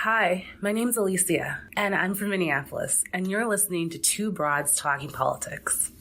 Hi, my name's Alicia, and I'm from Minneapolis, and you're listening to Two Broads Talking Politics.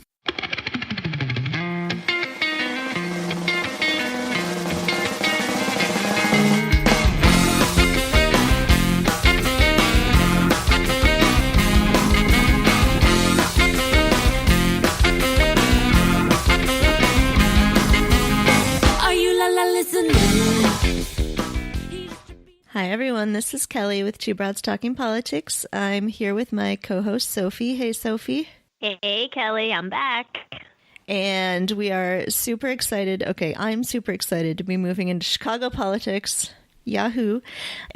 Hi, everyone. This is Kelly with Two Broads Talking Politics. I'm here with my co-host, Sophie. Hey, Sophie. Hey, Kelly. I'm back. And we are super excited. Okay, I'm super excited to be moving into Chicago politics. Yahoo.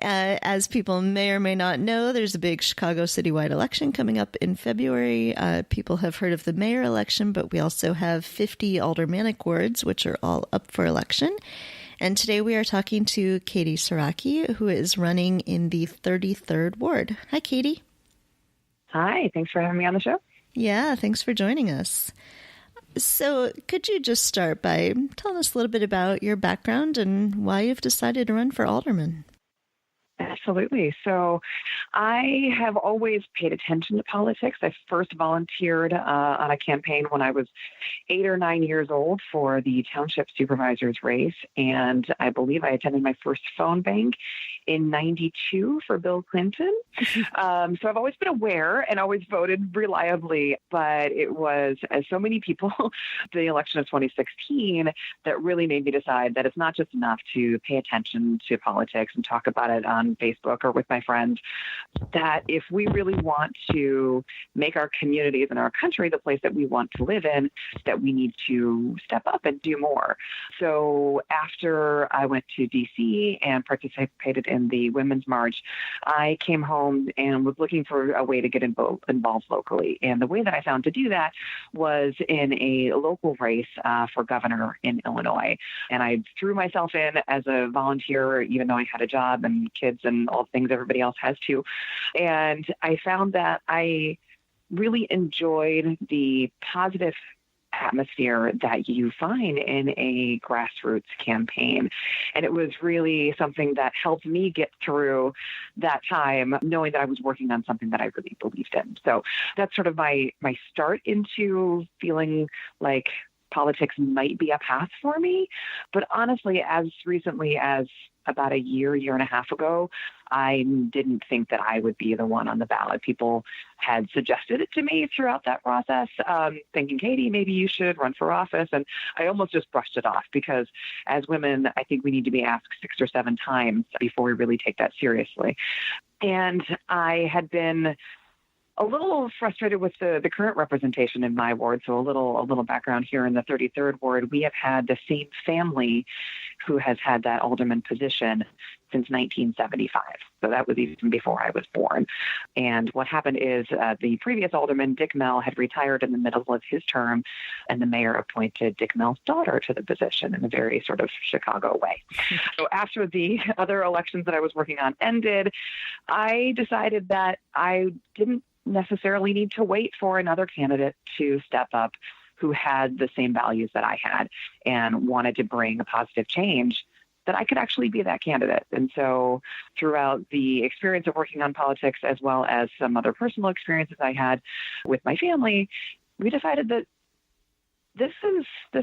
As people may or may not know, there's a big Chicago citywide election coming up in February. People have heard of the mayor election, but we also have 50 aldermanic wards, which are all up for election. And today we are talking to Katie Sieracki, who is running in the 33rd Ward. Hi, Katie. Hi, thanks for having me on the show. Yeah, thanks for joining us. So could you just start by telling us a little bit about your background and why you've decided to run for alderman? Absolutely. So I have always paid attention to politics. I first volunteered on a campaign when I was 8 or 9 years old for the township supervisor's race. And I believe I attended my first phone bank in 92 for Bill Clinton. So I've always been aware and always voted reliably. But it was, as so many people, the election of 2016 that really made me decide that it's not just enough to pay attention to politics and talk about it on Facebook or with my friends, that if we really want to make our communities and our country the place that we want to live in, that we need to step up and do more. So after I went to DC and participated in the Women's March, I came home and was looking for a way to get involved locally. And the way that I found to do that was in a local race for governor in Illinois. And I threw myself in as a volunteer, even though I had a job and kids and all the things everybody else has too. And I found that I really enjoyed the positive atmosphere that you find in a grassroots campaign. And it was really something that helped me get through that time, knowing that I was working on something that I really believed in. So that's sort of my start into feeling like politics might be a path for me. But honestly, as recently as about a year and a half ago, I didn't think that I would be the one on the ballot. People had suggested it to me throughout that process, thinking, Katie, maybe you should run for office. And I almost just brushed it off because as women, I think we need to be asked 6 or 7 times before we really take that seriously. And I had been a little frustrated with the current representation in my ward. So a little background here in the 33rd Ward. We have had the same family who has had that alderman position since 1975. So that was even before I was born. And what happened is the previous alderman, Dick Mell, had retired in the middle of his term, and the mayor appointed Dick Mell's daughter to the position in a very sort of Chicago way. So after the other elections that I was working on ended, I decided that I didn't necessarily need to wait for another candidate to step up who had the same values that I had and wanted to bring a positive change, that I could actually be that candidate. And so throughout the experience of working on politics, as well as some other personal experiences I had with my family, we decided that this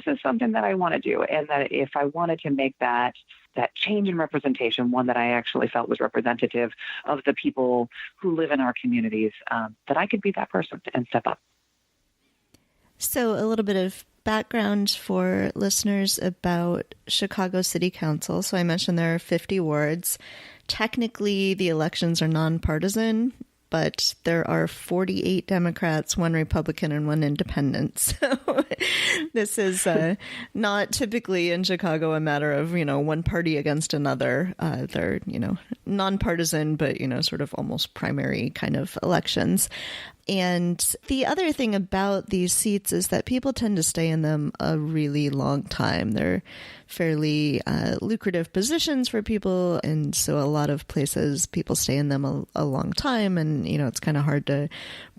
is something that I want to do. And that if I wanted to make that change in representation, one that I actually felt was representative of the people who live in our communities, that I could be that person and step up. So a little bit of background for listeners about Chicago City Council. So I mentioned there are 50 wards. Technically, the elections are nonpartisan, but there are 48 Democrats, 1 Republican, and 1 independent. So this is not typically in Chicago a matter of, one party against another. They're, nonpartisan, but, sort of almost primary kind of elections. And the other thing about these seats is that people tend to stay in them a really long time. They're fairly lucrative positions for people. And so a lot of places, people stay in them a long time. And, it's kind of hard to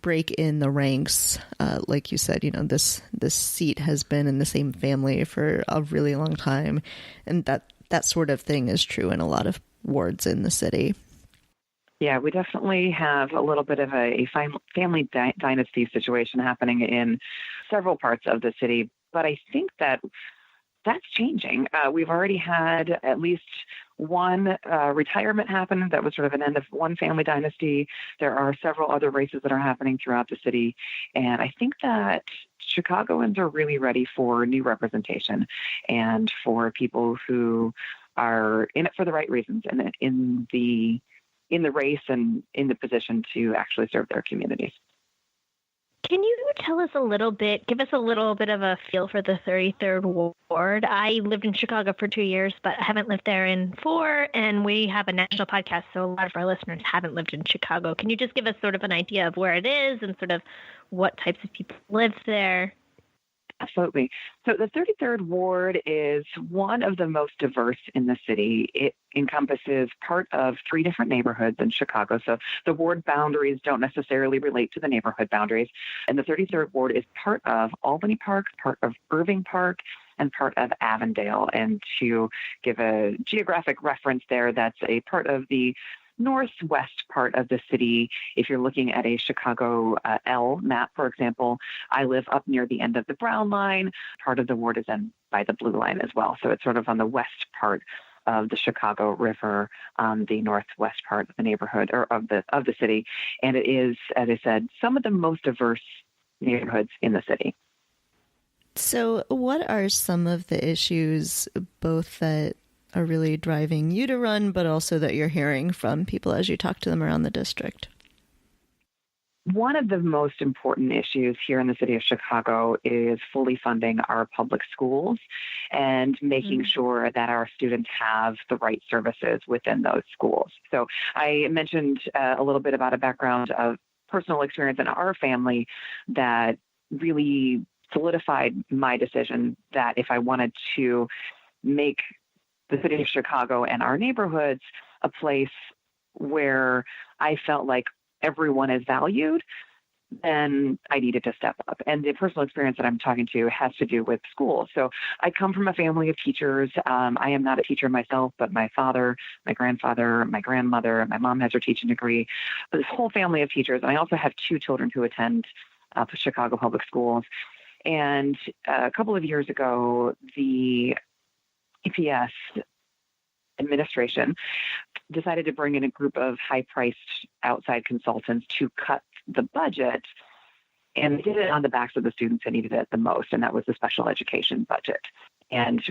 break in the ranks. Like you said, this seat has been in the same family for a really long time. And that sort of thing is true in a lot of wards in the city. Yeah, we definitely have a little bit of a family dynasty situation happening in several parts of the city. But I think that's changing. We've already had at least one retirement happen that was sort of an end of one family dynasty. There are several other races that are happening throughout the city. And I think that Chicagoans are really ready for new representation and for people who are in it for the right reasons and in the race and in the position to actually serve their communities. Can you tell us give us a little bit of a feel for the 33rd Ward? I lived in Chicago for 2 years, but I haven't lived there in 4, and we have a national podcast, so a lot of our listeners haven't lived in Chicago. Can you just give us sort of an idea of where it is and sort of what types of people live there? Absolutely. So the 33rd Ward is one of the most diverse in the city. It encompasses part of 3 different neighborhoods in Chicago. So the ward boundaries don't necessarily relate to the neighborhood boundaries. And the 33rd Ward is part of Albany Park, part of Irving Park, and part of Avondale. And to give a geographic reference there, that's a part of the northwest part of the city. If you're looking at a Chicago L map, for example, I live up near the end of the brown line. Part of the ward is then by the blue line as well. So it's sort of on the west part of the Chicago River, the northwest part of the neighborhood or of the city. And it is, as I said, some of the most diverse neighborhoods in the city. So what are some of the issues, both that are really driving you to run, but also that you're hearing from people as you talk to them around the district? One of the most important issues here in the city of Chicago is fully funding our public schools and making sure that our students have the right services within those schools. So I mentioned a little bit about a background of personal experience in our family that really solidified my decision that if I wanted to make the city of Chicago and our neighborhoods a place where I felt like everyone is valued, then I needed to step up. And the personal experience that I'm talking to has to do with school. So I come from a family of teachers. I am not a teacher myself, but my father, my grandfather, my grandmother, my mom has her teaching degree, but this whole family of teachers. And I also have 2 children who attend Chicago public schools. And a couple of years ago, the EPS administration decided to bring in a group of high-priced outside consultants to cut the budget, and they did it on the backs of the students that needed it the most, and that was the special education budget. And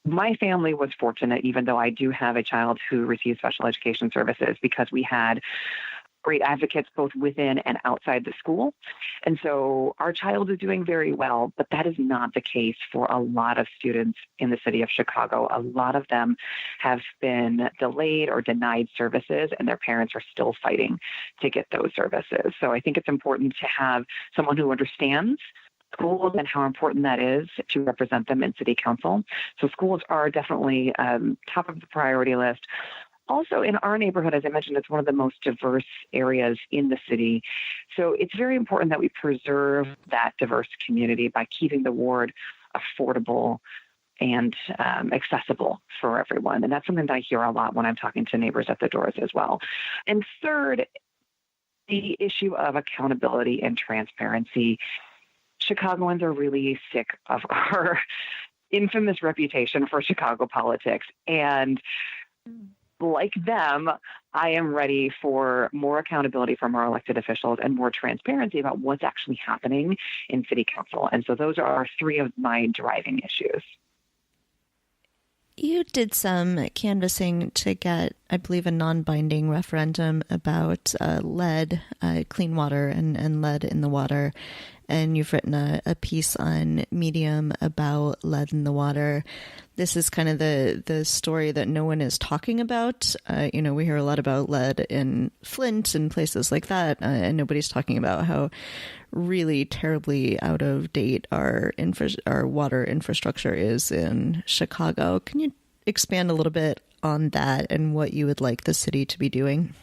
my family was fortunate, even though I do have a child who receives special education services, because we had great advocates both within and outside the school. And so our child is doing very well, but that is not the case for a lot of students in the city of Chicago. A lot of them have been delayed or denied services, and their parents are still fighting to get those services. So I think it's important to have someone who understands schools and how important that is to represent them in city council. So schools are definitely top of the priority list. Also, in our neighborhood, as I mentioned, it's one of the most diverse areas in the city. So it's very important that we preserve that diverse community by keeping the ward affordable and accessible for everyone. And that's something that I hear a lot when I'm talking to neighbors at the doors as well. And third, the issue of accountability and transparency. Chicagoans are really sick of our infamous reputation for Chicago politics. And like them, I am ready for more accountability from our elected officials and more transparency about what's actually happening in city council. And so those are 3 of my driving issues. You did some canvassing to get, I believe, a non-binding referendum about lead, clean water, and lead in the water. And you've written a piece on Medium about lead in the water. This is kind of the story that no one is talking about. We hear a lot about lead in Flint and places like that, and nobody's talking about how really terribly out of date our water infrastructure is in Chicago. Can you expand a little bit on that and what you would like the city to be doing?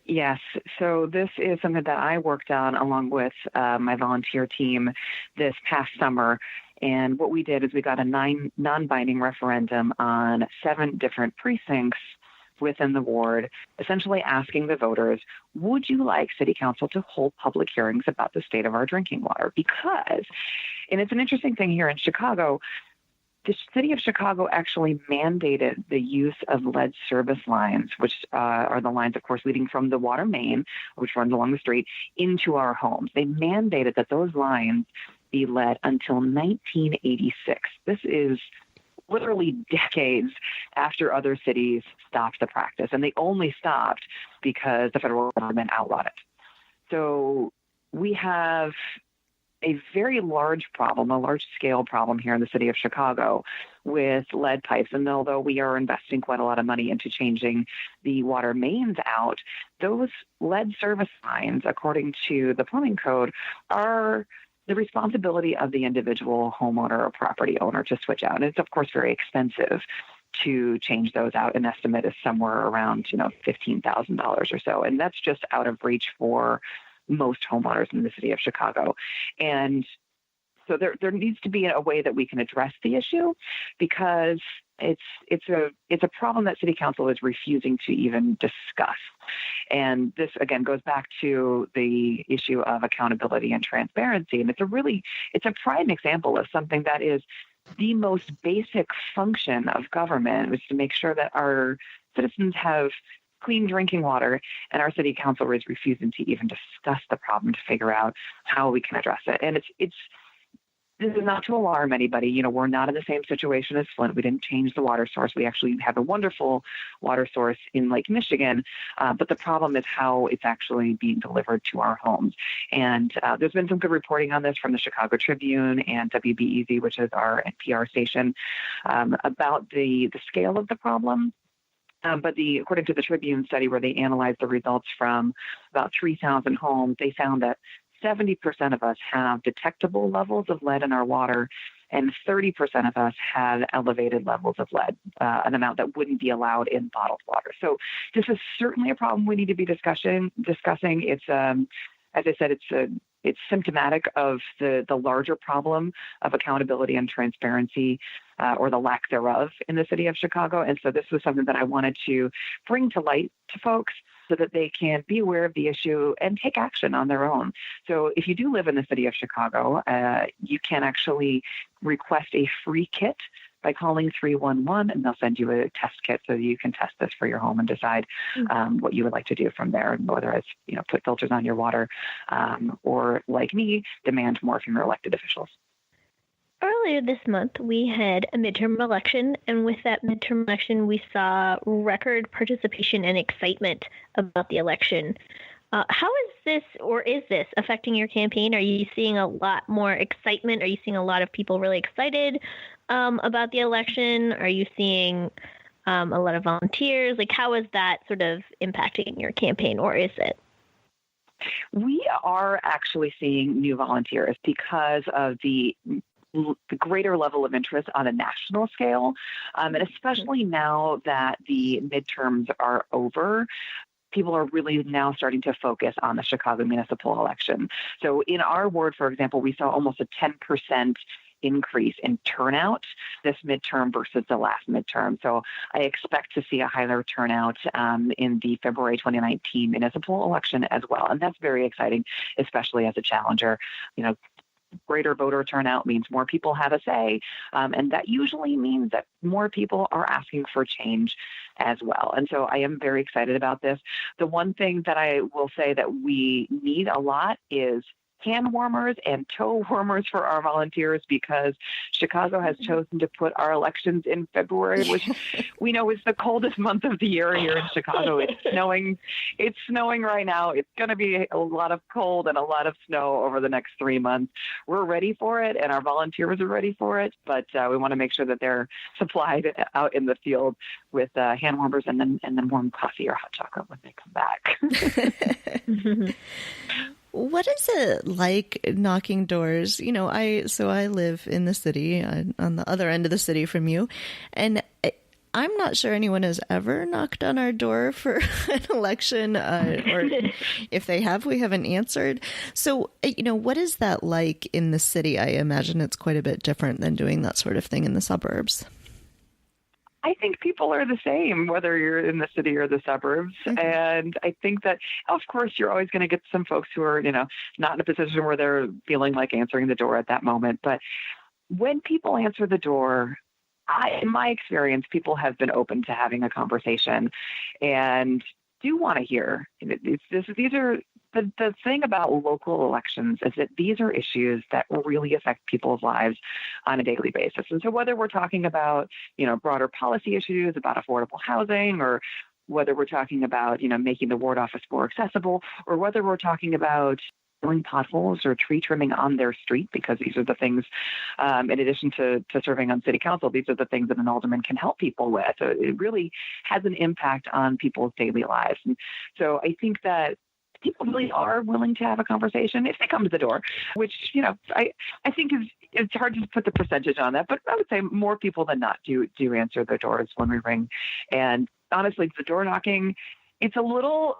Yes. So this is something that I worked on along with my volunteer team this past summer. And what we did is we got a non-binding referendum on 7 different precincts within the ward, essentially asking the voters, would you like city council to hold public hearings about the state of our drinking water? Because, and it's an interesting thing here in Chicago, the city of Chicago actually mandated the use of lead service lines, which are the lines, of course, leading from the water main, which runs along the street, into our homes. They mandated that those lines be lead until 1986. This is literally decades after other cities stopped the practice, and they only stopped because the federal government outlawed it. So we have a very large problem, a large-scale problem here in the city of Chicago with lead pipes. And although we are investing quite a lot of money into changing the water mains out, those lead service lines, according to the plumbing code, are the responsibility of the individual homeowner or property owner to switch out. And it's, of course, very expensive to change those out. An estimate is somewhere around, $15,000 or so. And that's just out of reach for most homeowners in the city of Chicago. And so there needs to be a way that we can address the issue, because it's a problem that city council is refusing to even discuss. And this, again, goes back to the issue of accountability and transparency. And it's a prime example of something that is the most basic function of government, which is to make sure that our citizens have clean drinking water, and our city council is refusing to even discuss the problem to figure out how we can address it. And this is not to alarm anybody. We're not in the same situation as Flint. We didn't change the water source. We actually have a wonderful water source in Lake Michigan, but the problem is how it's actually being delivered to our homes. And there's been some good reporting on this from the Chicago Tribune and WBEZ, which is our NPR station, about the scale of the problem. But according to the Tribune study, where they analyzed the results from about 3,000 homes, they found that 70% of us have detectable levels of lead in our water, and 30% of us have elevated levels of lead, an amount that wouldn't be allowed in bottled water. So this is certainly a problem we need to be discussing. It's, as I said, it's symptomatic of the larger problem of accountability and transparency, or the lack thereof, in the city of Chicago. And so this was something that I wanted to bring to light to folks so that they can be aware of the issue and take action on their own. So if you do live in the city of Chicago, you can actually request a free kit by calling 311, and they'll send you a test kit so you can test this for your home and decide what you would like to do from there, whether it's put filters on your water, or, like me, demand more from your elected officials. Earlier this month, we had a midterm election, and with that midterm election, we saw record participation and excitement about the election. How is this, or is this, affecting your campaign? Are you seeing a lot more excitement? Are you seeing a lot of people really excited about the election? Are you seeing a lot of volunteers? How is that sort of impacting your campaign, or is it? We are actually seeing new volunteers because of the greater level of interest on a national scale, and especially now that the midterms are over, people are really now starting to focus on the Chicago Municipal Election. So in our ward, for example, we saw almost a 10% increase in turnout this midterm versus the last midterm. So I expect to see a higher turnout in the February 2019 municipal election as well. And that's very exciting, especially as a challenger. Greater voter turnout means more people have a say, and that usually means that more people are asking for change as well. And so I am very excited about this. The one thing that I will say that we need a lot is hand warmers and toe warmers for our volunteers, because Chicago has chosen to put our elections in February, which we know is the coldest month of the year here in Chicago. It's snowing. It's snowing right now. It's going to be a lot of cold and a lot of snow over the next 3 months. We're ready for it, and our volunteers are ready for it, but we want to make sure that they're supplied out in the field with hand warmers and then warm coffee or hot chocolate when they come back. What is it like knocking doors? I live in the city, on the other end of the city from you, and I'm not sure anyone has ever knocked on our door for an election, or if they have, we haven't answered. So, what is that like in the city? I imagine it's quite a bit different than doing that sort of thing in the suburbs. I think people are the same, whether you're in the city or the suburbs. Mm-hmm. And I think that, of course, you're always going to get some folks who are, not in a position where they're feeling like answering the door at that moment. But when people answer the door, in my experience, people have been open to having a conversation and do want to hear. These are the thing about local elections is that these are issues that really affect people's lives on a daily basis. And so whether we're talking about, broader policy issues about affordable housing, or whether we're talking about, making the ward office more accessible, or whether we're talking about filling potholes or tree trimming on their street, because these are the things, in addition to serving on city council, these are the things that an alderman can help people with. So it really has an impact on people's daily lives. And so I think that people really are willing to have a conversation if they come to the door, which, I think it's hard to put the percentage on that, but I would say more people than not do answer their doors when we ring. And honestly, the door knocking, it's a little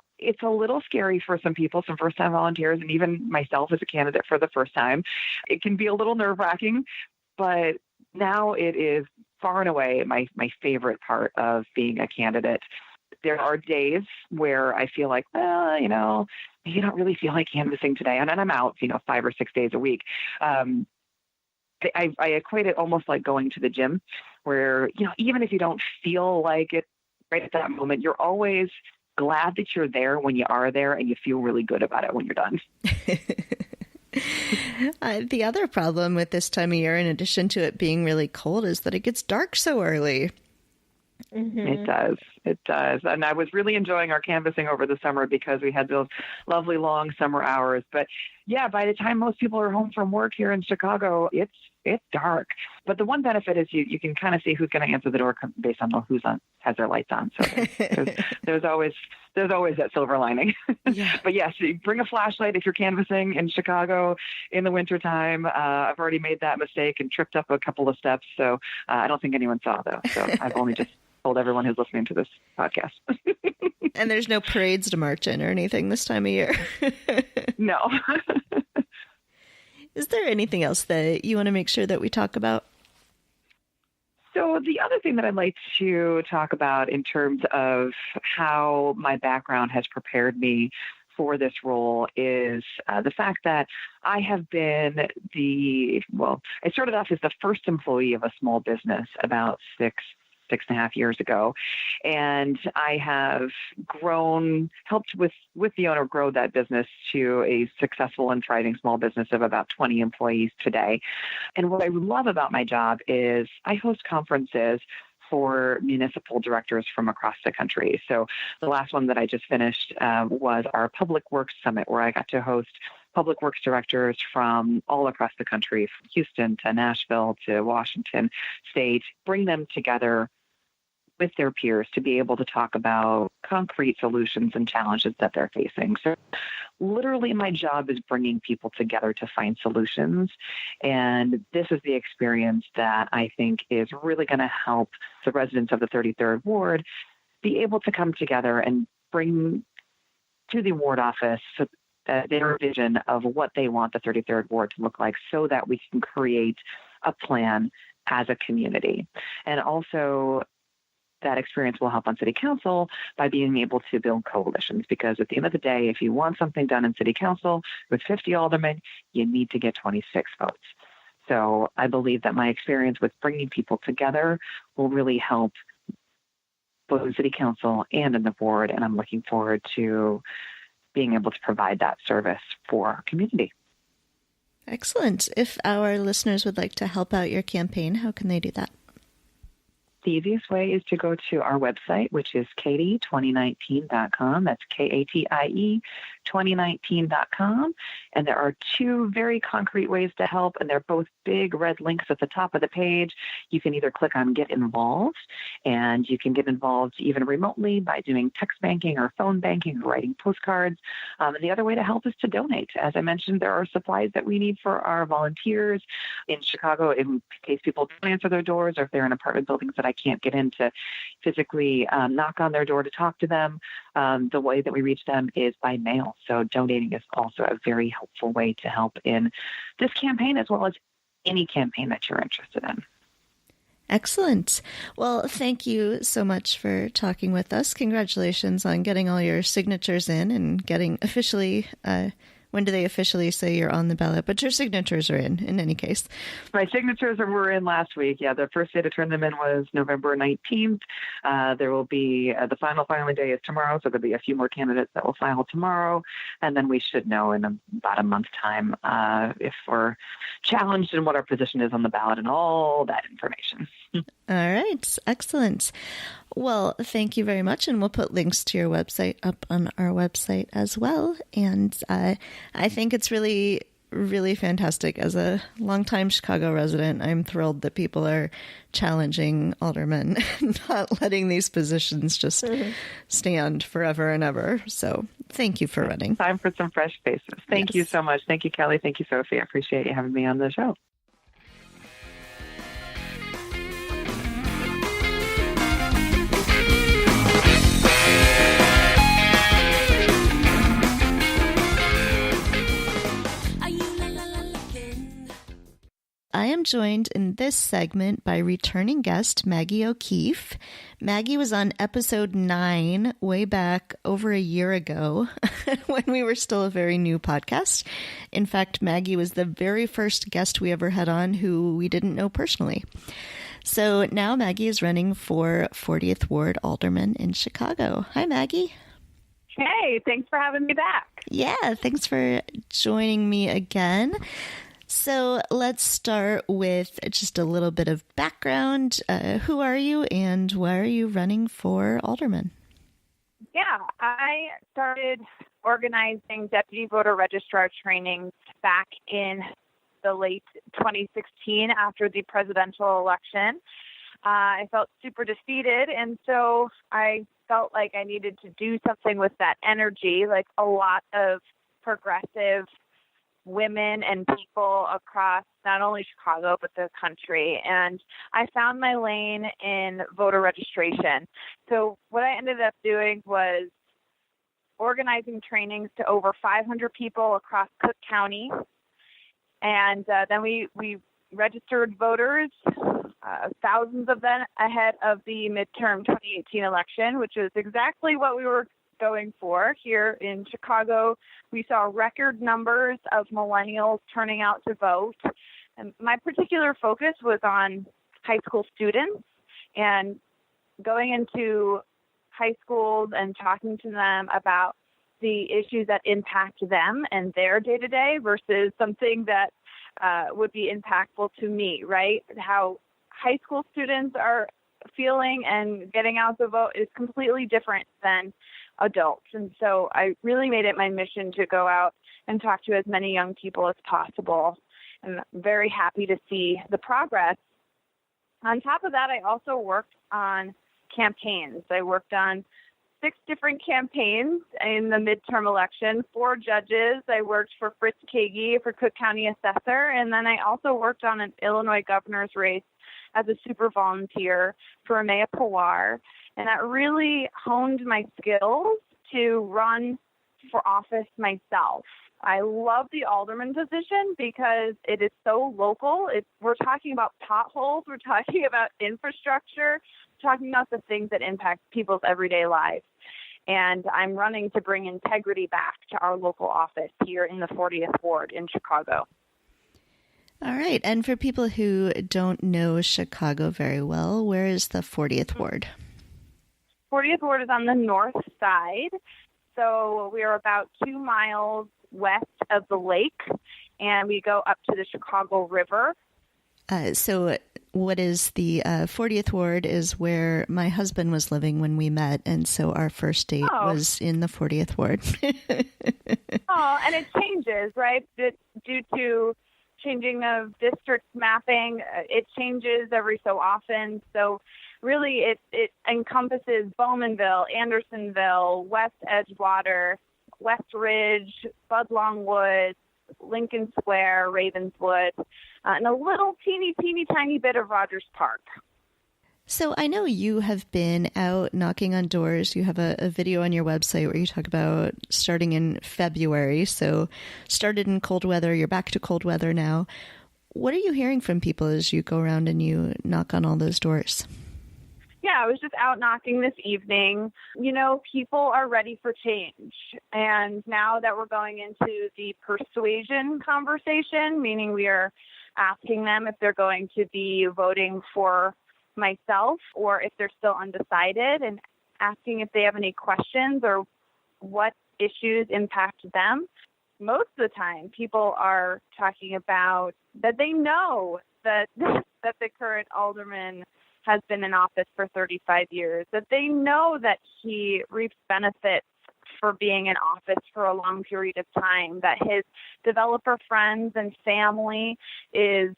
scary for some people, some first-time volunteers, and even myself as a candidate for the first time. It can be a little nerve-wracking, but now it is far and away my favorite part of being a candidate. There are days where I feel like, well, you don't really feel like canvassing today. And then I'm out, 5 or 6 days a week. I equate it almost like going to the gym where, even if you don't feel like it right at that moment, you're always glad that you're there when you are there, and you feel really good about it when you're done. The other problem with this time of year, in addition to it being really cold, is that it gets dark so early. Mm-hmm. It does. And I was really enjoying our canvassing over the summer because we had those lovely long summer hours. But yeah, by the time most people are home from work here in Chicago, it's dark. But the one benefit is you can kind of see who's going to answer the door based on has their lights on. So there's always that silver lining. Yeah. But yes, bring a flashlight if you're canvassing in Chicago in the wintertime. I've already made that mistake and tripped up a couple of steps. So I don't think anyone saw, though. So I've only just told everyone who's listening to this podcast. And there's no parades to march in or anything this time of year. No. Is there anything else that you want to make sure that we talk about? So the other thing that I'd like to talk about in terms of how my background has prepared me for this role is the fact that I have been I started off as the first employee of a small business about 6.5 years ago. And I have helped with the owner grow that business to a successful and thriving small business of about 20 employees today. And what I love about my job is I host conferences for municipal directors from across the country. So the last one that I just finished was our Public Works Summit, where I got to host public works directors from all across the country, from Houston to Nashville to Washington State, bring them together with their peers to be able to talk about concrete solutions and challenges that they're facing. So literally my job is bringing people together to find solutions. And this is the experience that I think is really going to help the residents of the 33rd Ward be able to come together and bring to the ward office their vision of what they want the 33rd Ward to look like, so that we can create a plan as a community. And also, that experience will help on city council by being able to build coalitions, because at the end of the day, if you want something done in city council with 50 aldermen, you need to get 26 votes. So I believe that my experience with bringing people together will really help both in city council and in the board, and I'm looking forward to being able to provide that service for our community. Excellent. If our listeners would like to help out your campaign, how can they do that? The easiest way is to go to our website, which is katie2019.com. That's KATIE 2019.com. And there are two very concrete ways to help, and they're both big red links at the top of the page. You can either click on Get Involved, and you can get involved even remotely by doing text banking or phone banking or writing postcards. And the other way to help is to donate. As I mentioned, there are supplies that we need for our volunteers in Chicago in case people don't answer their doors, or if they're in apartment buildings that I can't get in to physically knock on their door to talk to them. The way that we reach them is by mail. So donating is also a very helpful way to help in this campaign, as well as any campaign that you're interested in. Excellent. Well, thank you so much for talking with us. Congratulations on getting all your signatures in and getting officially, when do they officially say you're on the ballot? But your signatures are in any case. My signatures were in last week. Yeah, the first day to turn them in was November 19th. There will be the final filing day is tomorrow, so there'll be a few more candidates that will file tomorrow. And then we should know in about a month's time if we're challenged and what our position is on the ballot and all that information. All right. Excellent. Well, thank you very much. And we'll put links to your website up on our website as well. And I think it's really, really fantastic. As a longtime Chicago resident, I'm thrilled that people are challenging aldermen and not letting these positions just stand forever and ever. So thank you for running. Time for some fresh faces. Thank you so much. Thank you, Kelly. Thank you, Sophie. I appreciate you having me on the show. I am joined in this segment by returning guest Maggie O'Keefe. Maggie was on episode 9 way back over a year ago when we were still a very new podcast. In fact, Maggie was the very first guest we ever had on who we didn't know personally. So now Maggie is running for 40th Ward Alderman in Chicago. Hi, Maggie. Hey, thanks for having me back. Yeah, thanks for joining me again. So let's start with just a little bit of background. Who are you and why are you running for alderman? Yeah, I started organizing deputy voter registrar trainings back in the late 2016 after the presidential election. I felt super defeated, and so I felt like I needed to do something with that energy, like a lot of progressive women and people across not only Chicago, but the country. And I found my lane in voter registration. So what I ended up doing was organizing trainings to over 500 people across Cook County. And then we registered voters, thousands of them ahead of the midterm 2018 election, which is exactly what we were going for here in Chicago. We saw record numbers of millennials turning out to vote. And my particular focus was on high school students and going into high schools and talking to them about the issues that impact them and their day-to-day versus something that would be impactful to me, right? How high school students are feeling and getting out to vote is completely different than adults. And so I really made it my mission to go out and talk to as many young people as possible. And I'm very happy to see the progress. On top of that, I also worked on campaigns. I worked on 6 different campaigns in the midterm election, 4 judges. I worked for Fritz Kagi for Cook County Assessor, and then I also worked on an Illinois governor's race as a super volunteer for Amaya Pawar. And that really honed my skills to run for office myself. I love the alderman position because it is so local. We're talking about potholes. We're talking about infrastructure. We're talking about the things that impact people's everyday lives. And I'm running to bring integrity back to our local office here in the 40th Ward in Chicago. All right. And for people who don't know Chicago very well, where is the 40th Ward? 40th Ward is on the north side. So we are about 2 miles west of the lake, and we go up to the Chicago River. So what is the 40th Ward is where my husband was living when we met, and so our first date was in the 40th Ward. And it changes, right? Due to changing of district mapping, it changes every so often. So really it encompasses Bowmanville, Andersonville, West Edgewater, West Ridge, Budlong Woods, Lincoln Square, Ravenswood, and a little teeny tiny bit of Rogers Park. So I know you have been out knocking on doors. You have a video on your website where you talk about starting in February. So started in cold weather. You're back to cold weather now. what are you hearing from people as you go around and you knock on all those doors? Yeah, I was just out knocking this evening. People are ready for change. And now that we're going into the persuasion conversation, meaning we are asking them if they're going to be voting for myself or if they're still undecided, and asking if they have any questions or what issues impact them. Most of the time, people are talking about that they know that the current alderman has been in office for 35 years, that they know that he reaps benefits for being in office for a long period of time, that his developer friends and family is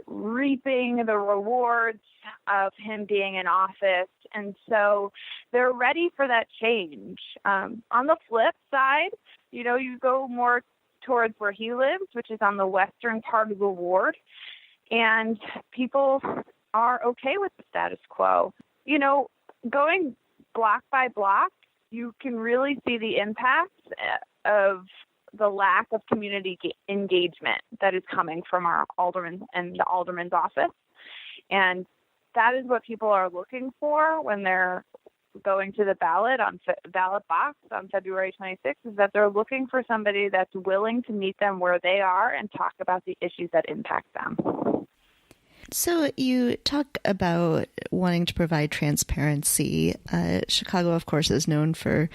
reaping the rewards of him being in office. And so they're ready for that change. On the flip side, you go more towards where he lives, which is on the western part of the ward, and people are okay with the status quo. Going block by block, you can really see the impacts of the lack of community engagement that is coming from our alderman and the alderman's office. And that is what people are looking for when they're going to the ballot box on February 26th, is that they're looking for somebody that's willing to meet them where they are and talk about the issues that impact them. So you talk about wanting to provide transparency. Chicago, of course, is known for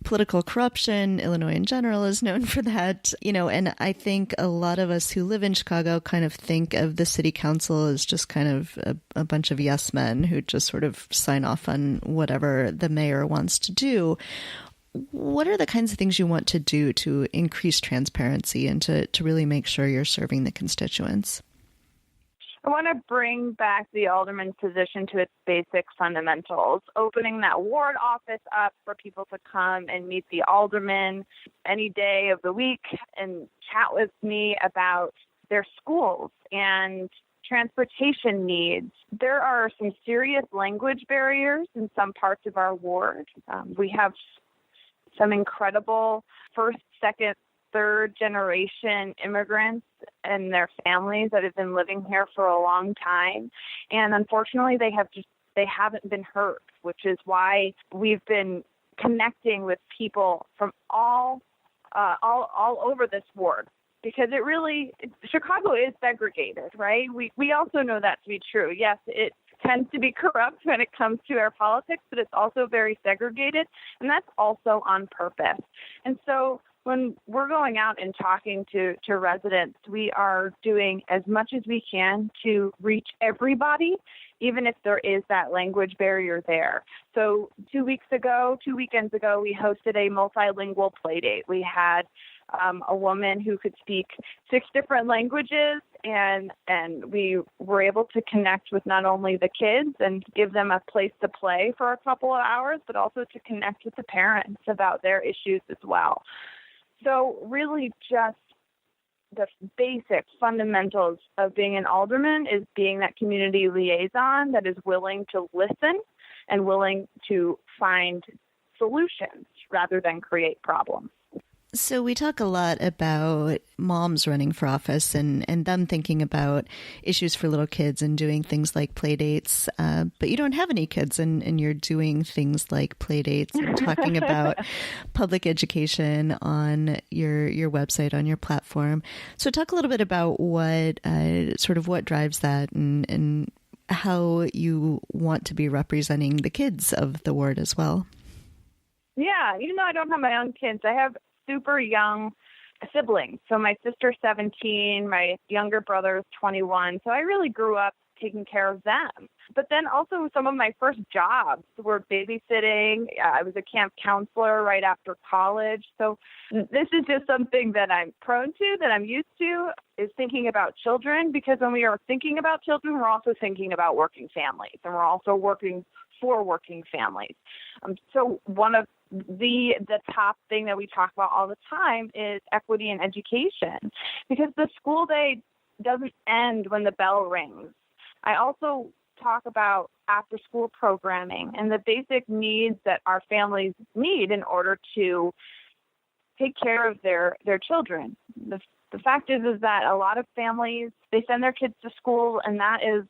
political corruption. Illinois in general is known for that, and I think a lot of us who live in Chicago kind of think of the city council as just kind of a bunch of yes men who just sort of sign off on whatever the mayor wants to do. What are the kinds of things you want to do to increase transparency and to really make sure you're serving the constituents? I want to bring back the alderman's position to its basic fundamentals, opening that ward office up for people to come and meet the alderman any day of the week and chat with me about their schools and transportation needs. There are some serious language barriers in some parts of our ward. We have some incredible first, second, third generation immigrants and their families that have been living here for a long time. And unfortunately, they haven't been heard, which is why we've been connecting with people from all over this ward, because Chicago is segregated, right? We also know that to be true. Yes, it tends to be corrupt when it comes to our politics, but it's also very segregated, and that's also on purpose. And so when we're going out and talking to residents, we are doing as much as we can to reach everybody, even if there is that language barrier there. So 2 weekends ago, we hosted a multilingual play date. We had a woman who could speak 6 different languages, and we were able to connect with not only the kids and give them a place to play for a couple of hours, but also to connect with the parents about their issues as well. So really just the basic fundamentals of being an alderman is being that community liaison that is willing to listen and willing to find solutions rather than create problems. So we talk a lot about moms running for office and them thinking about issues for little kids and doing things like play dates. But you don't have any kids and you're doing things like play dates and talking about public education on your website, on your platform. So talk a little bit about what drives that and how you want to be representing the kids of the ward as well. Yeah, even though I don't have my own kids, I have super young siblings. So my sister's 17, my younger brother is 21. So I really grew up taking care of them. But then also some of my first jobs were babysitting. I was a camp counselor right after college. So this is just something that I'm prone to, that I'm used to, is thinking about children, because when we are thinking about children, we're also thinking about working families, and we're also working for working families. So one of the top thing that we talk about all the time is equity in education, because the school day doesn't end when the bell rings. I also talk about after-school programming and the basic needs that our families need in order to take care of their children. The the fact is that a lot of families, they send their kids to school, and that is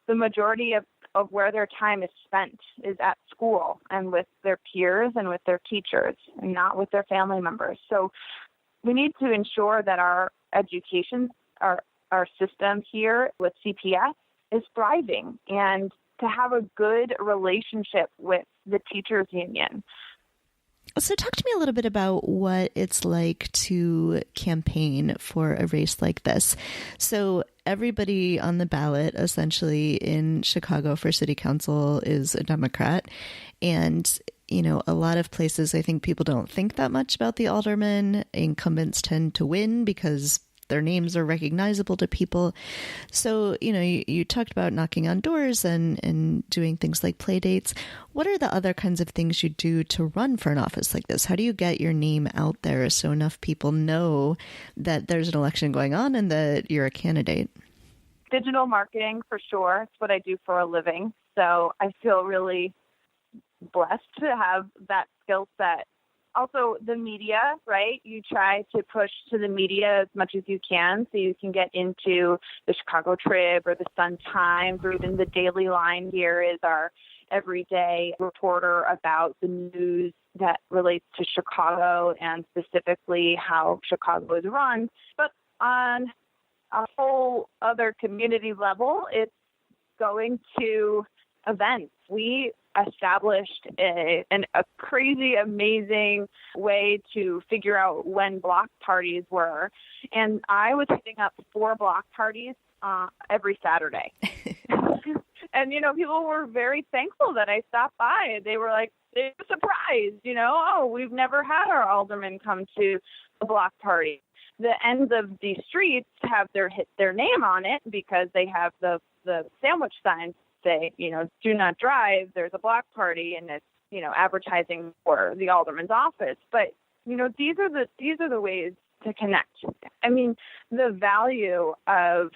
the majority of where their time is spent, is at school and with their peers and with their teachers and not with their family members. So we need to ensure that our education, our system here with CPS is thriving, and to have a good relationship with the teachers union. So talk to me a little bit about what it's like to campaign for a race like this. So everybody on the ballot essentially in Chicago for city council is a Democrat. And, you know, a lot of places, I think people don't think that much about the aldermen. Incumbents tend to win because their names are recognizable to people. So, you know, you talked about knocking on doors and doing things like play dates. What are the other kinds of things you do to run for an office like this? How do you get your name out there so enough people know that there's an election going on and that you're a candidate? Digital marketing, for sure. It's what I do for a living. So I feel really blessed to have that skill set. Also, the media, right? You try to push to the media as much as you can so you can get into the Chicago Trib or the Sun-Times, or even the Daily Line here is our everyday reporter about the news that relates to Chicago and specifically how Chicago is run. But on a whole other community level, it's going to events. We established a crazy, amazing way to figure out when block parties were. And I was hitting up 4 block parties every Saturday. And, you know, people were very thankful that I stopped by. They were like, they were surprised, you know, oh, we've never had our alderman come to a block party. The ends of these streets have their name on it because they have the sandwich signs say, you know, do not drive, there's a block party, and it's, you know, advertising for the alderman's office. But, you know, these are the ways to connect. I mean, the value of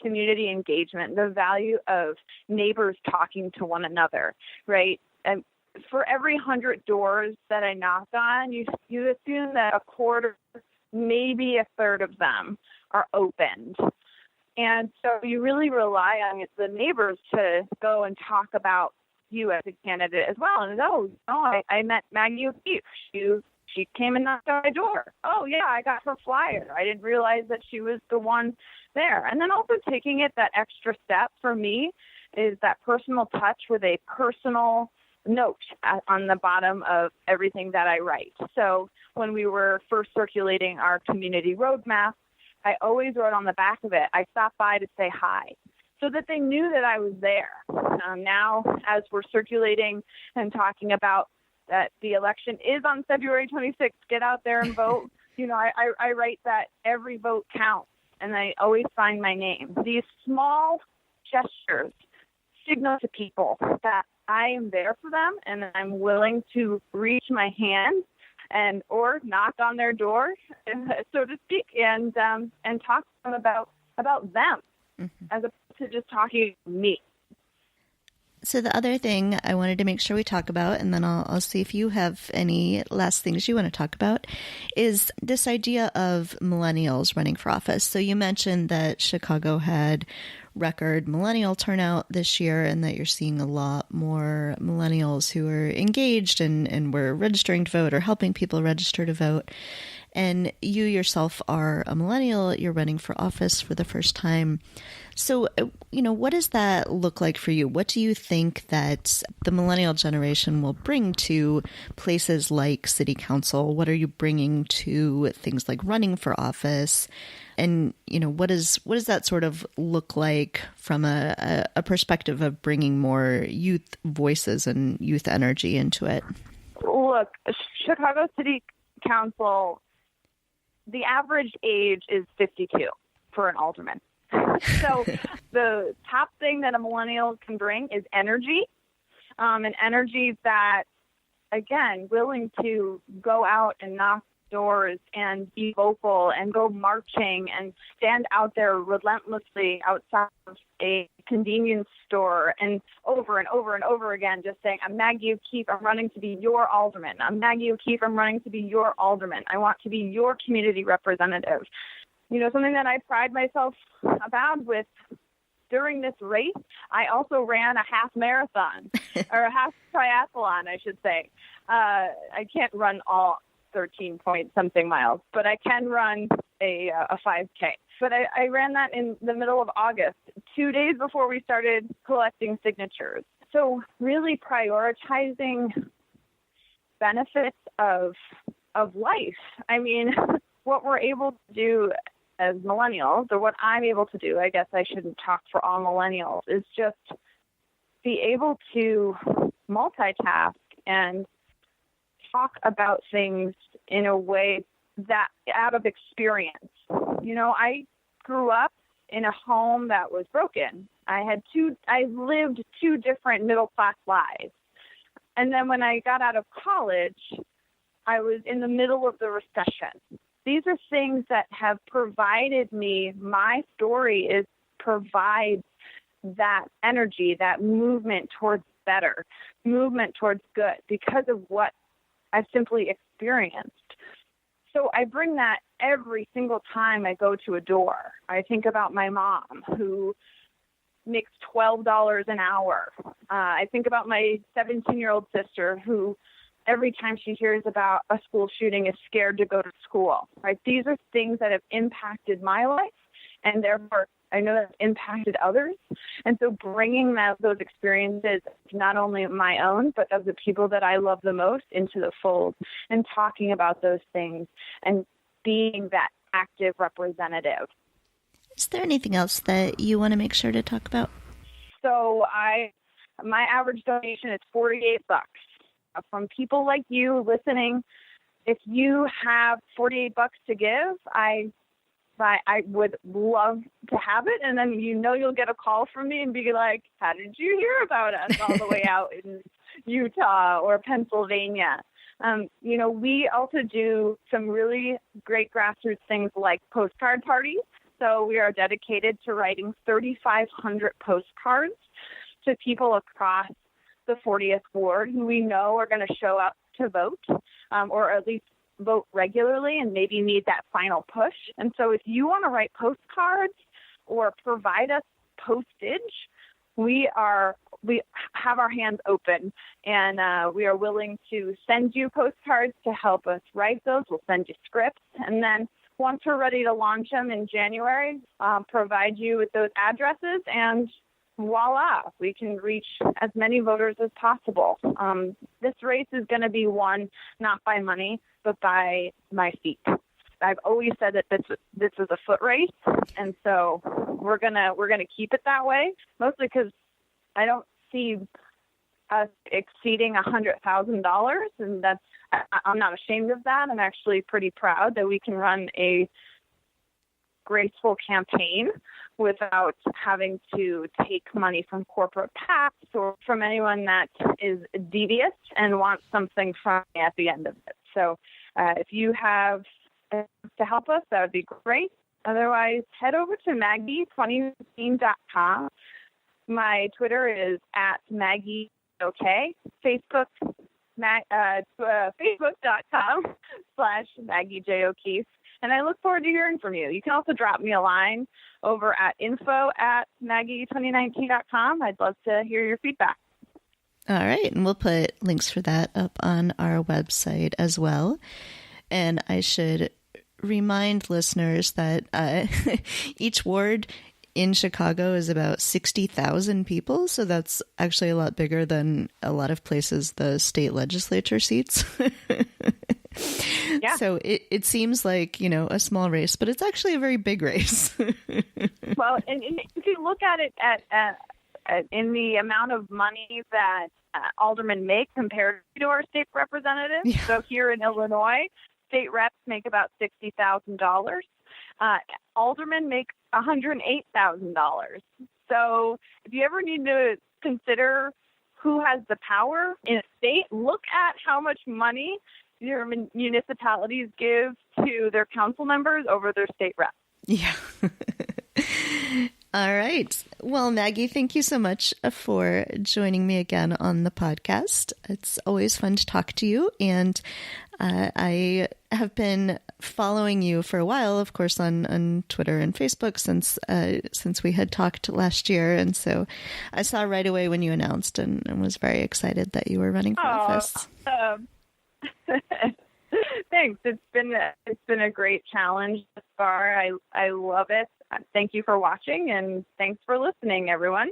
community engagement, the value of neighbors talking to one another, right? And for every 100 doors that I knock on, you assume that a quarter, maybe a third of them are opened. And so you really rely on the neighbors to go and talk about you as a candidate as well. And I met Maggie O'Keefe. She came and knocked on my door. Oh, yeah, I got her flyer. I didn't realize that she was the one there. And then also taking it that extra step for me is that personal touch with a personal note on the bottom of everything that I write. So when we were first circulating our community roadmap, I always wrote on the back of it, I stopped by to say hi, so that they knew that I was there. Now, as we're circulating and talking about that the election is on February 26th, get out there and vote. You know, I write that every vote counts, and I always find my name. These small gestures signal to people that I am there for them, and I'm willing to reach my hand and or knock on their door, so to speak, and talk to them about them, as opposed to just talking to me. So the other thing I wanted to make sure we talk about, and then I'll see if you have any last things you want to talk about, is this idea of millennials running for office. So you mentioned that Chicago had record millennial turnout this year, and that you're seeing a lot more millennials who are engaged and were registering to vote or helping people register to vote. And you yourself are a millennial. You're running for office for the first time. So, you know, what does that look like for you? What do you think that the millennial generation will bring to places like city council? What are you bringing to things like running for office? And, you know, what does that sort of look like from a perspective of bringing more youth voices and youth energy into it? Look, Chicago City Council, the average age is 52 for an alderman. So the top thing that a millennial can bring is energy, and energy that, again, willing to go out and knock doors and be vocal and go marching and stand out there relentlessly outside of a convenience store and over and over again just saying, I'm Maggie O'Keefe, I'm running to be your alderman. I'm Maggie O'Keefe, I'm running to be your alderman. I want to be your community representative. something that I pride myself about with during this race, I also ran a half marathon or a half triathlon, I should say. I can't run all 13 point something miles, but I can run a 5K. But I ran that in the middle of August, 2 days before we started collecting signatures. So really prioritizing benefits of life. I mean, what we're able to do as millennials, or what I'm able to do, I guess I shouldn't talk for all millennials, is just be able to multitask and talk about things in a way that out of experience. I grew up in a home that was broken. I lived two different middle class lives. And then when I got out of college, I was in the middle of the recession. These are things that have provided me, my story provides that energy, that movement towards better, movement towards good because of what I've simply experienced. So I bring that every single time I go to a door. I think about my mom who makes $12 an hour. I think about my 17-year-old sister who every time she hears about a school shooting is scared to go to school, right? These are things that have impacted my life, and therefore I know that's impacted others. And so bringing those experiences, not only my own, but of the people that I love the most, into the fold and talking about those things and being that active representative. Is there anything else that you want to make sure to talk about? So my average donation is $48. From people like you listening, if you have $48 to give, I would love to have it. And then you'll get a call from me and be like, how did you hear about us all the way out in Utah or Pennsylvania? We also do some really great grassroots things like postcard parties. So we are dedicated to writing 3,500 postcards to people across the 40th ward who we know are going to show up to vote, or at least vote regularly and maybe need that final push. And so if you want to write postcards or provide us postage, we have our hands open, and we are willing to send you postcards to help us write those. We'll send you scripts, and then once we're ready to launch them in January, provide you with those addresses, and voila, we can reach as many voters as possible. This race is going to be won not by money, but by my feet. I've always said that this is a foot race, and so we're gonna keep it that way. Mostly because I don't see us exceeding $100,000, and I'm not ashamed of that. I'm actually pretty proud that we can run a graceful campaign without having to take money from corporate PACs or from anyone that is devious and wants something from me at the end of it. So if you have to help us, that would be great. Otherwise, head over to Maggie2019.com. My Twitter is @Maggie OK. Facebook, Facebook.com/Maggie J. O'Keefe. And I look forward to hearing from you. You can also drop me a line over at info@Maggie2019.com. I'd love to hear your feedback. All right. And we'll put links for that up on our website as well. And I should remind listeners that each ward in Chicago is about 60,000 people. So that's actually a lot bigger than a lot of places the state legislature seats. Yeah. So it seems like, a small race, but it's actually a very big race. Well, and if you look at it in the amount of money that aldermen make compared to our state representatives. Yeah. So here in Illinois, state reps make about $60,000. Aldermen make $108,000. So if you ever need to consider who has the power in a state, look at how much money your municipalities give to their council members over their state reps. Yeah. All right. Well, Maggie, thank you so much for joining me again on the podcast. It's always fun to talk to you. And I have been following you for a while, of course, on Twitter and Facebook since we had talked last year. And so I saw right away when you announced and was very excited that you were running for office. Thanks. It's been a great challenge thus far. I love it. Thank you for watching, and thanks for listening, everyone.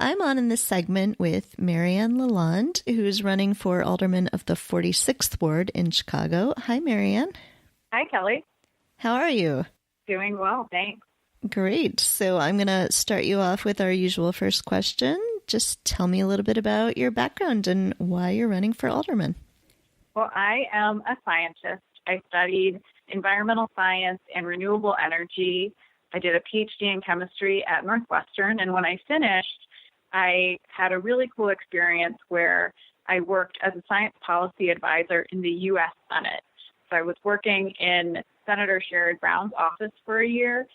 I'm on in this segment with Marianne Lalonde, who's running for alderman of the 46th Ward in Chicago. Hi, Marianne. Hi, Kelly. How are you? Doing well, thanks. Great. So I'm going to start you off with our usual first question. Just tell me a little bit about your background and why you're running for alderman. Well, I am a scientist. I studied environmental science and renewable energy. I did a PhD in chemistry at Northwestern, and when I finished, I had a really cool experience where I worked as a science policy advisor in the U.S. Senate. So I was working in Senator Sherrod Brown's office for a year,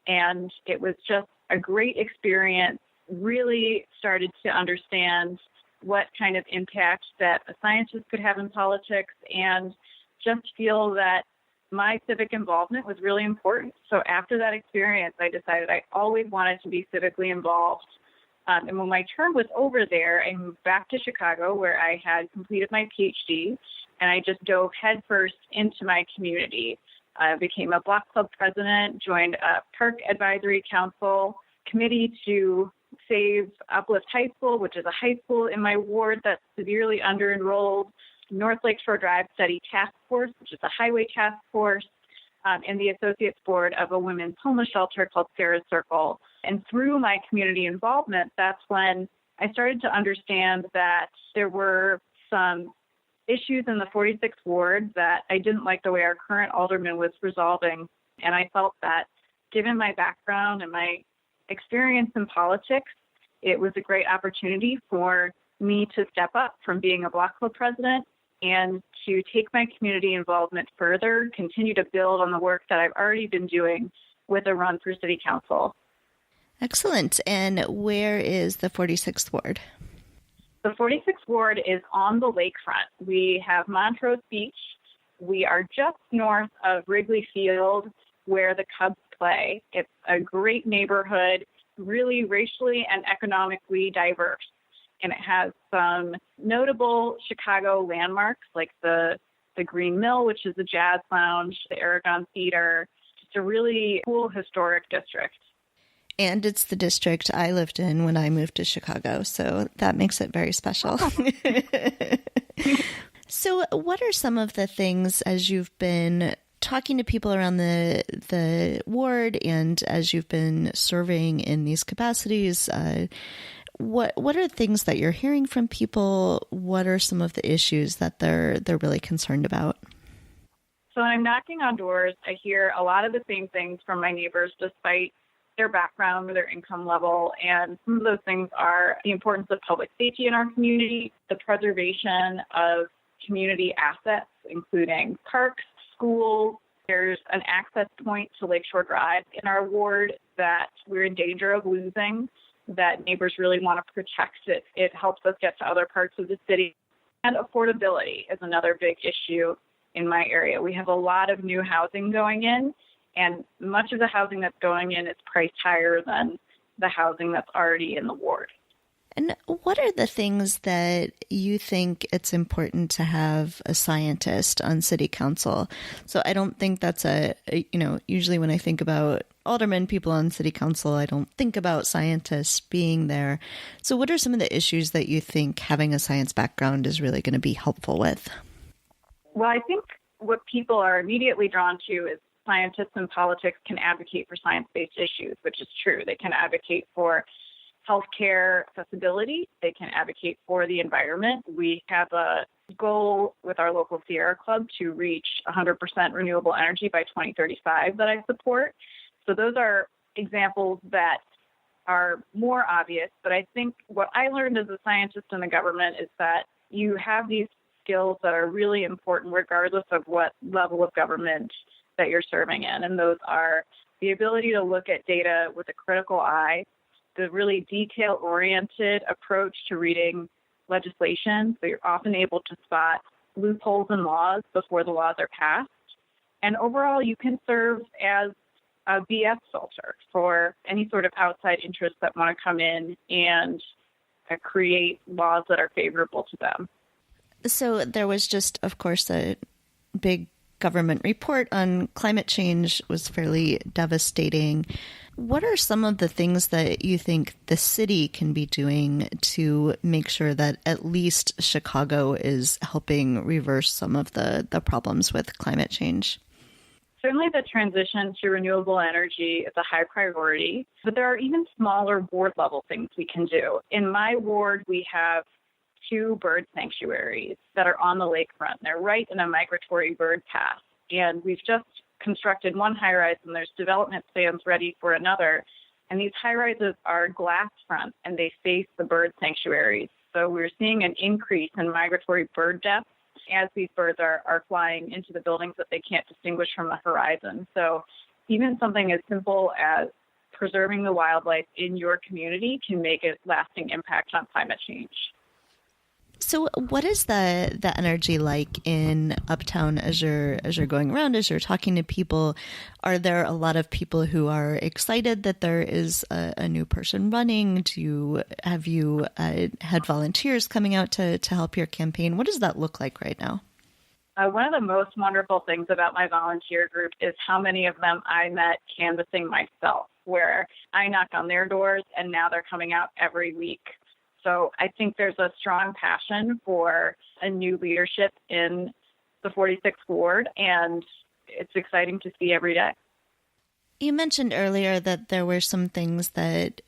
and it was just a great experience. Really started to understand what kind of impact that a scientist could have in politics, and just feel that my civic involvement was really important. So after that experience, I decided I always wanted to be civically involved. And when my term was over there, I moved back to Chicago, where I had completed my PhD, and I just dove headfirst into my community. I became a block club president, joined a park advisory council committee to save Uplift High School, which is a high school in my ward that's severely under-enrolled, North Lakeshore Drive Study Task Force, which is a highway task force, and the Associates Board of a women's homeless shelter called Sarah's Circle. And through my community involvement, that's when I started to understand that there were some issues in the 46th Ward that I didn't like the way our current alderman was resolving. And I felt that given my background and my experience in politics, it was a great opportunity for me to step up from being a block club president and to take my community involvement further, continue to build on the work that I've already been doing with a run for city council. Excellent. And where is the 46th Ward? The 46th Ward is on the lakefront. We have Montrose Beach. We are just north of Wrigley Field, where the Cubs play. It's a great neighborhood, really racially and economically diverse. And it has some notable Chicago landmarks like the Green Mill, which is a jazz lounge, the Aragon Theater. Just a really cool historic district. And it's the district I lived in when I moved to Chicago, so that makes it very special. So what are some of the things, as you've been talking to people around the ward and as you've been serving in these capacities, what are things that you're hearing from people? What are some of the issues that they're really concerned about? So when I'm knocking on doors, I hear a lot of the same things from my neighbors, despite their background or their income level. And some of those things are the importance of public safety in our community, the preservation of community assets, including parks, schools. There's an access point to Lakeshore Drive in our ward that we're in danger of losing, that neighbors really want to protect. It helps us get to other parts of the city. And affordability is another big issue in my area. We have a lot of new housing going in, and much of the housing that's going in is priced higher than the housing that's already in the ward. And what are the things that you think it's important to have a scientist on city council? So I don't think that's usually when I think about aldermen, people on city council, I don't think about scientists being there. So what are some of the issues that you think having a science background is really going to be helpful with? Well, I think what people are immediately drawn to is scientists in politics can advocate for science-based issues, which is true. They can advocate for healthcare accessibility. They can advocate for the environment. We have a goal with our local Sierra Club to reach 100% renewable energy by 2035 that I support. So those are examples that are more obvious. But I think what I learned as a scientist in the government is that you have these skills that are really important regardless of what level of government that you're serving in. And those are the ability to look at data with a critical eye, the really detail-oriented approach to reading legislation, so you're often able to spot loopholes in laws before the laws are passed. And overall, you can serve as a BS filter for any sort of outside interests that want to come in and create laws that are favorable to them. So there was just, of course, a big government report on climate change was fairly devastating. What are some of the things that you think the city can be doing to make sure that at least Chicago is helping reverse some of the problems with climate change? Certainly the transition to renewable energy is a high priority, but there are even smaller ward level things we can do. In my ward, we have 2 bird sanctuaries that are on the lakefront. They're right in a migratory bird path. And we've just constructed one high-rise, and there's development plans ready for another. And these high-rises are glass front, and they face the bird sanctuaries. So we're seeing an increase in migratory bird deaths as these birds are flying into the buildings that they can't distinguish from the horizon. So even something as simple as preserving the wildlife in your community can make a lasting impact on climate change. So what is the energy like in Uptown as you're going around, as you're talking to people? Are there a lot of people who are excited that there is a new person running? Have you had volunteers coming out to help your campaign? What does that look like right now? One of the most wonderful things about my volunteer group is how many of them I met canvassing myself, where I knocked on their doors and now they're coming out every week. So I think there's a strong passion for a new leadership in the 46th Ward, and it's exciting to see every day. You mentioned earlier that there were some things that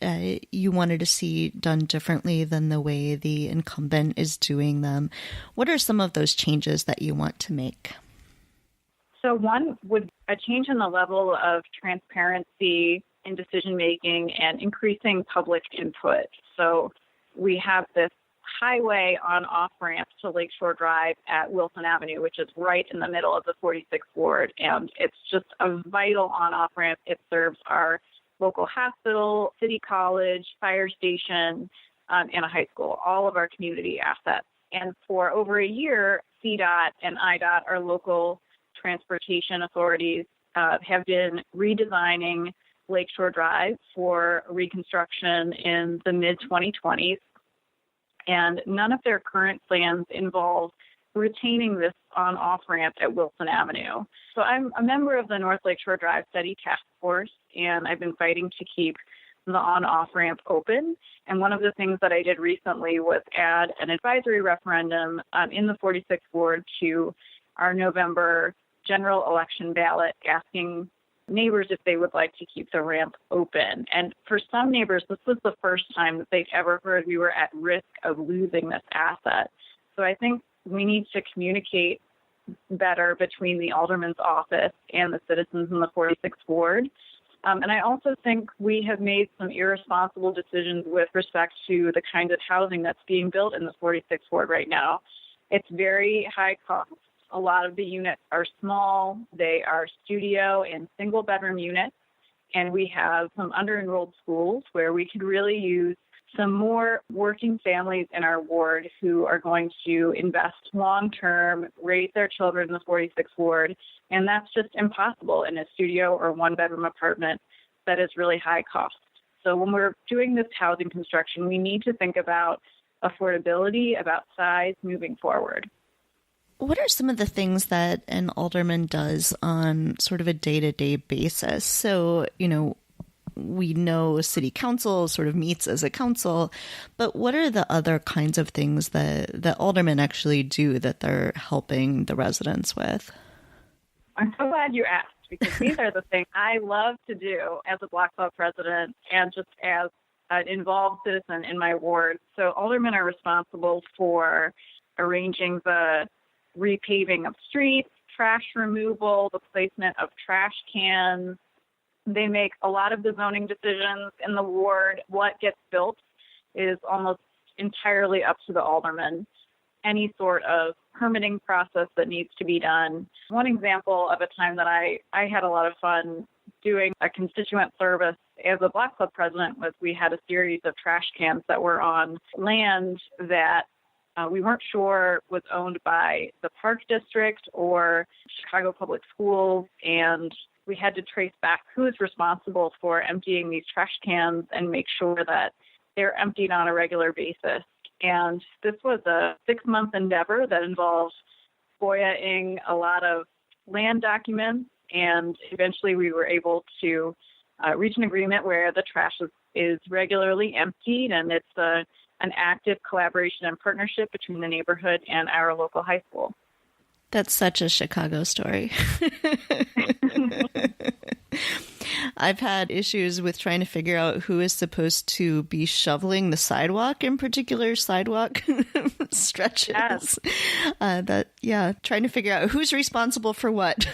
you wanted to see done differently than the way the incumbent is doing them. What are some of those changes that you want to make? So one would a change in the level of transparency in decision-making and increasing public input. So we have this highway on-off ramp to Lakeshore Drive at Wilson Avenue, which is right in the middle of the 46th Ward, and it's just a vital on-off ramp. It serves our local hospital, city college, fire station, and a high school, all of our community assets. And for over a year, CDOT and IDOT, our local transportation authorities, have been redesigning Lakeshore Drive for reconstruction in the mid-2020s. And none of their current plans involve retaining this on-off ramp at Wilson Avenue. So I'm a member of the North Lakeshore Drive Study Task Force, and I've been fighting to keep the on-off ramp open. And one of the things that I did recently was add an advisory referendum in the 46th Ward to our November general election ballot, asking neighbors if they would like to keep the ramp open. And for some neighbors, this was the first time that they've ever heard we were at risk of losing this asset. So I think we need to communicate better between the alderman's office and the citizens in the 46th Ward. And I also think we have made some irresponsible decisions with respect to the kind of housing that's being built in the 46th Ward right now. It's very high cost. A lot of the units are small. They are studio and single bedroom units. And we have some under-enrolled schools where we could really use some more working families in our ward who are going to invest long-term, raise their children in the 46th Ward. And that's just impossible in a studio or one-bedroom apartment that is really high cost. So when we're doing this housing construction, we need to think about affordability, about size moving forward. What are some of the things that an alderman does on sort of a day-to-day basis? So, we know city council sort of meets as a council, but what are the other kinds of things that aldermen actually do that they're helping the residents with? I'm so glad you asked, because these are the things I love to do as a Block Club president and just as an involved citizen in my ward. So aldermen are responsible for arranging the repaving of streets, trash removal, the placement of trash cans. They make a lot of the zoning decisions in the ward. What gets built is almost entirely up to the alderman. Any sort of permitting process that needs to be done. One example of a time that I had a lot of fun doing a constituent service as a Block Club president was we had a series of trash cans that were on land that we weren't sure was owned by the Park District or Chicago Public Schools, and we had to trace back who is responsible for emptying these trash cans and make sure that they're emptied on a regular basis. And this was a 6-month endeavor that involved FOIA-ing a lot of land documents, and eventually we were able to reach an agreement where the trash is regularly emptied, and it's an active collaboration and partnership between the neighborhood and our local high school. That's such a Chicago story. I've had issues with trying to figure out who is supposed to be shoveling the sidewalk, in particular sidewalk stretches. Yes. Trying to figure out who's responsible for what.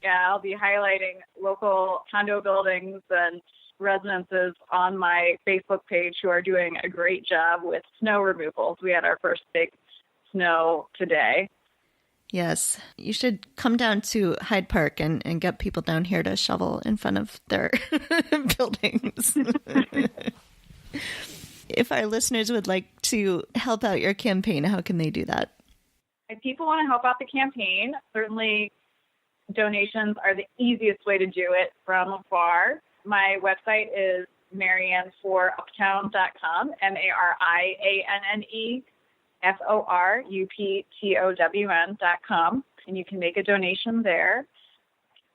Yeah, I'll be highlighting local condo buildings and residences on my Facebook page who are doing a great job with snow removals. We had our first big snow today. Yes, you should come down to Hyde Park and get people down here to shovel in front of their buildings. If our listeners would like to help out your campaign, how can they do that? If people want to help out the campaign, certainly donations are the easiest way to do it from afar. My website is marianneforuptown.com, MarianneForUptown.com, and you can make a donation there.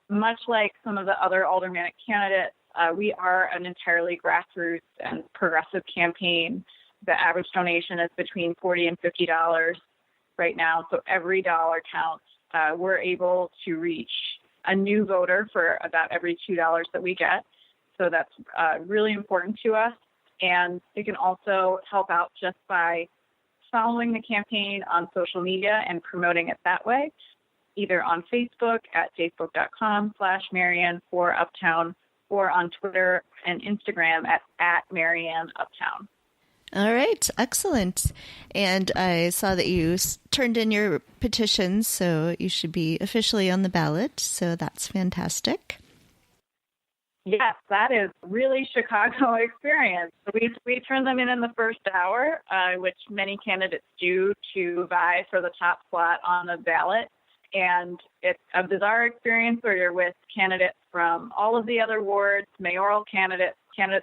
Much like some of the other aldermanic candidates, we are an entirely grassroots and progressive campaign. The average donation is between $40 and $50 right now, so every dollar counts. We're able to reach a new voter for about every $2 that we get. So that's really important to us. And you can also help out just by following the campaign on social media and promoting it that way, either on Facebook at facebook.com/MarianneForUptown or on Twitter and Instagram at MarianneUptown. All right. Excellent. And I saw that you turned in your petitions, so you should be officially on the ballot. So that's fantastic. Yes, that is really Chicago experience. We turn them in the first hour, which many candidates do to vie for the top slot on the ballot. And it's a bizarre experience where you're with candidates from all of the other wards, mayoral candidates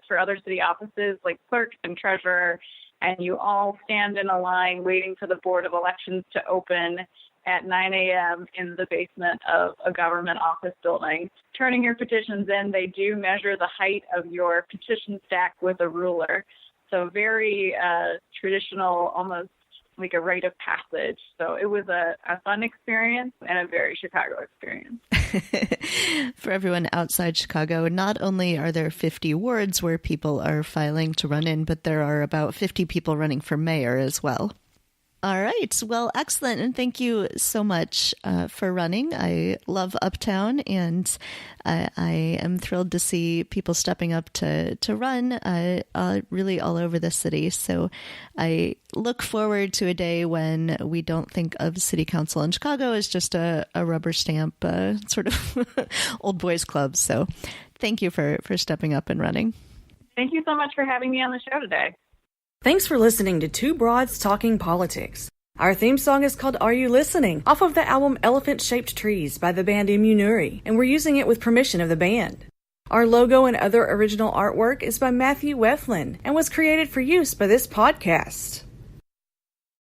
for other city offices like clerk and treasurer, and you all stand in a line waiting for the Board of Elections to open at 9 a.m. in the basement of a government office building. Turning your petitions in, they do measure the height of your petition stack with a ruler. So very traditional, almost like a rite of passage. So it was a fun experience and a very Chicago experience. For everyone outside Chicago, not only are there 50 wards where people are filing to run in, but there are about 50 people running for mayor as well. All right. Well, excellent. And thank you so much for running. I love Uptown, and I am thrilled to see people stepping up to run really all over the city. So I look forward to a day when we don't think of city council in Chicago as just a rubber stamp sort of old boys club. So thank you for stepping up and running. Thank you so much for having me on the show today. Thanks for listening to Two Broads Talking Politics. Our theme song is called Are You Listening? Off of the album Elephant Shaped Trees by the band Immunuri, and we're using it with permission of the band. Our logo and other original artwork is by Matthew Weflin and was created for use by this podcast.